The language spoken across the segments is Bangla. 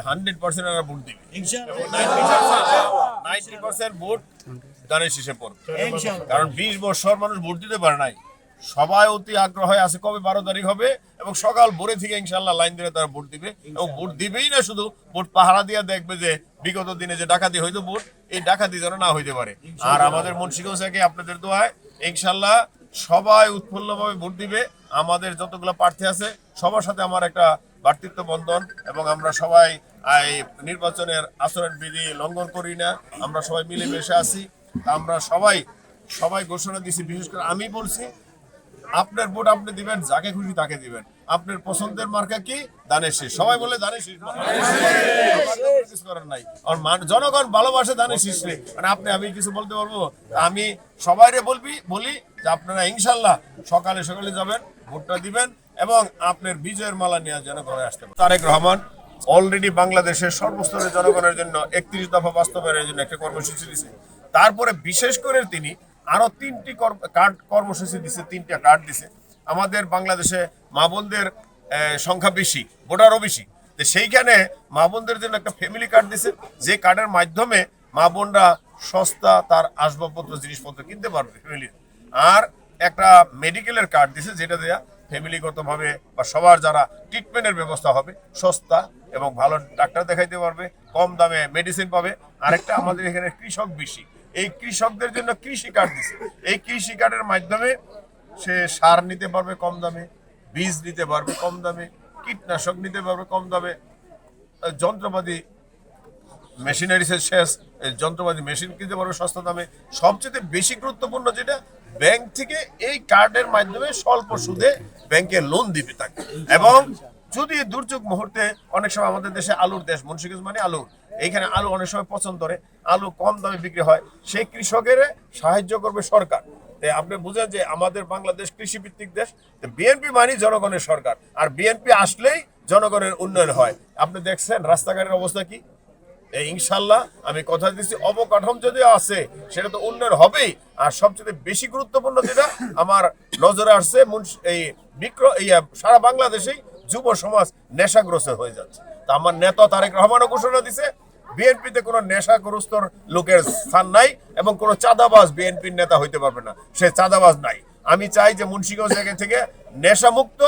100% এরা ভোট দিবে, 90% ভোট ধানের শীষে পড়বে। কারণ 20 বছর মানুষ ভোট দিতে পারে নাই, সবাই অতি আগ্রহ আছে কবে 12 তারিখ হবে, এবং সকাল ভোরে থেকে ইনশাল্লাহ লাইন ধরে তারা ভোট দিবে, এবং ভোট দিবেই না শুধু, ভোট পাহারা দিয়ে দেখবে যে বিগত দিনে যে ডাকাতি হইতো ভোট, এই ডাকাতি যেন না হইতে পারে। আর আমাদের মুন্সিগঞ্জ থেকে আপনাদের দোয়ায় ইনশাল্লাহ সবাই উৎফুল্লভাবে ভোট দিবে। আমাদের যতগুলো প্রার্থী আছে সবার সাথে আমার একটা ভ্রাতৃত্ব বন্ধন, এবং আমরা সবাই এই নির্বাচনের আচরণবিধি লঙ্ঘন করি না, আমরা সবাই মিলেমিশে আছি। আমরা সবাই ঘোষণা দিছি, বিশেষ করে আমি বলছি আপনার ভোট আপনি দিবেন, যাকে খুশি তাকে দিবেন, আপনার পছন্দের মার্কা কি ধানের শীষ, সবাই বলে ধানের শীষ, কিছু করার নাই। আর জনগণ ভালোবাসে ধানের শীষ, মানে আমি কিছু বলতে পারবো? আমি সবাইরে বলি যে আপনারা ইনশাল্লাহ সকালে যাবেন, ভোটটা দিবেন, এবং আপনার বিজয়ের মালা নিয়ে যেন ঘরে আসতে পারেন। তারেক রহমান অলরেডি বাংলাদেশের সর্বস্তরের জনগণের জন্য 31 দফা বাস্তবায়নের জন্য একটা কর্মসূচি দিয়েছে। তারপরে বিশেষ করে তিনি আরো 3টি কর্মসূচি দিছে, 3টা কার্ড দিছে। আমাদের বাংলাদেশে মা বোনদের সংখ্যা বেশি, ভোটারও বেশি, তো সেইখানে মা বোনদের জন্য একটা ফ্যামিলি কার্ড দিছে, যে কার্ডের মাধ্যমে মা বোনরা সস্তা তার আসবাবপত্র জিনিসপত্র কিনতে পারবে ফ্যামিলির। আর একটা মেডিকেলের কার্ড দিছে, যেটা দেয়া ফ্যামিলিগতভাবে বা সবার যারা ট্রিটমেন্টের ব্যবস্থা হবে, সস্তা এবং ভালো ডাক্তার দেখাইতে পারবে, কম দামে মেডিসিন পাবে। আরেকটা আমাদের এখানে কৃষক বেশি, এই কৃষকদের জন্য কৃষি কার্ড দিছে। এই কৃষি কার্ডের মাধ্যমে সে সার নিতে পারবে কম দামে, বীজ নিতে পারবে কম দামে, কীটনাশক নিতে পারবে কম দামে, যন্ত্রপাতি মেশিনারিসের যন্ত্রপাতি মেশিন কিনতে পারবে সস্তা দামে। সবচেয়ে বেশি গুরুত্বপূর্ণ যেটা, ব্যাংক থেকে এই কার্ডের মাধ্যমে স্বল্প সুদে ব্যাংকে লোন দিবে তাকে। এবং যদি দুর্যোগ মুহূর্তে, অনেক সময় আমাদের দেশে আলুর দেশ, মুন্সিগঞ্জ মানে আলুর, এইখানে আলু অনেক সময় পছন্দ করে, আলু কম দামে বিক্রি হয়, সেই কৃষকের সাহায্য করবে সরকার। আপনি বুঝেন যে আমাদের বাংলাদেশ কৃষিভিত্তিক দেশ, বিএনপি মানে জনগণের সরকার, আর বিএনপি আসলেই জনগণের উন্নয়ন হয়। আপনি দেখছেন রাস্তাঘাটের অবস্থা কি? ইনশাল্লাহ আমি কথা দিচ্ছি, অবকাঠামো যদি আছে সেটা তো উন্নয়ন হবেই। আর সবচেয়ে বেশি গুরুত্বপূর্ণ যেটা আমার নজরে আসছে, এই সারা বাংলাদেশেই যুব সমাজ নেশাগ্রস্ত হয়ে যাচ্ছে। তা আমার নেতা তারেক রহমানও ঘোষণা দিছে, বিএনপিতে কোনো নেশাগ্রস্ত লোকের স্থান নাই, এবং কোনো চাঁদাবাজ বিএনপির নেতা হইতে পারবে না, সে চাঁদাবাজ নাই। আমি চাই যে মুন্সিগঞ্জ থেকে নেশামুক্ত,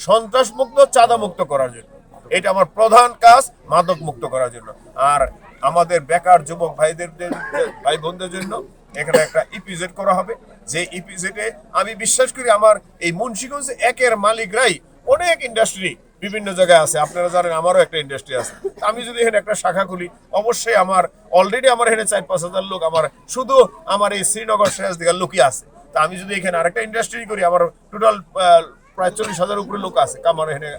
সন্ত্রাসমুক্ত, চাঁদামুক্ত করার জন্য, এটা আমার প্রধান কাজ, মাদক মুক্ত করার জন্য। আর আমাদের বেকার যুবক ভাই বোনদের জন্য এখানে একটা ইপিজেড করা হবে, যে ইপিজেডে আমি বিশ্বাস করি আমার এই মুন্সিগঞ্জ একের মালিকরাই, অনেক ইন্ডাস্ট্রি বিভিন্ন জায়গায় আছে, আপনারা জানেন আমারও একটা ইন্ডাস্ট্রি আছে। আমি যদি এখানে একটা শাখা খুলি, অবশ্যই অলরেডি আমার এখানে 4-5 হাজার লোক, শুধু আমার এই শ্রীনগর শেষ দিকের লোকই আছে। তা আমি যদি এখানে আরেকটা ইন্ডাস্ট্রি করি, আমার টোটাল প্রায় 40,000 উপরে লোক আছে আমার এখানে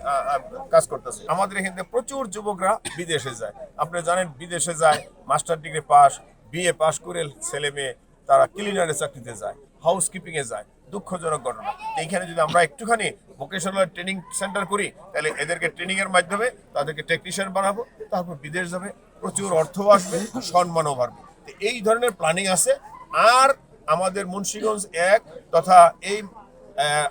কাজ করতেছে। আমাদের এখানে প্রচুর যুবকরা বিদেশে যায়, আপনি জানেন, বিদেশে যায় master degree pass, BA pass করে ছেলে মেয়ে তারা ক্লিনারের চাকরিতে যায়, হাউসকিপিং এ যায়। দুঃখজনক ঘটনা। এইখানে যদি আমরা একটুখানি ভোকেশনাল ট্রেনিং সেন্টার করি, তাহলে এদেরকে ট্রেনিং এর মাধ্যমে তাদেরকে টেকনিশিয়ান বানাবো, তারপর বিদেশ যাবে, প্রচুর অর্থ আসবে, সম্মানও বাড়বে। এই ধরনের প্ল্যানিং আছে। আর আমাদের মুন্সিগঞ্জ তথা এই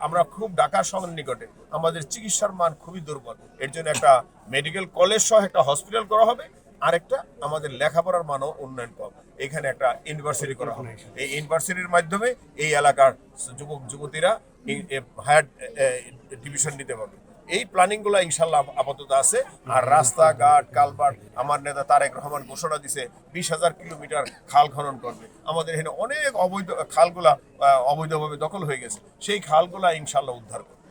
আমরা খুব ঢাকার সঙ্গে নিকটে, আমাদের চিকিৎসার মান খুবই দুর্বল। এর জন্য একটা মেডিকেল কলেজ সহ একটা হসপিটাল করা হবে, আরেকটা আমাদের লেখাপড়ার মানও উন্নয়ন পাবে। এখানে একটা ইউনিভার্সিটি করা হবে, এই ইউনিভার্সিটির মাধ্যমে এই এলাকার যুবক যুবতীরা হায়ার ডিভিশন নিতে পারবে। এই প্ল্যানিং গুলা ইনশাল্লাহ আপাতত আছে। আর রাস্তাঘাট কালভার্ট আমার নেতা তারেক রহমান ঘোষণা দিছে 20,000 কিলোমিটার খাল খনন করবে। আমাদের এখানে অনেক অবৈধ খালগুলা অবৈধভাবে দখল হয়ে গেছে, সেই খালগুলা ইনশাল্লাহ উদ্ধার করবে।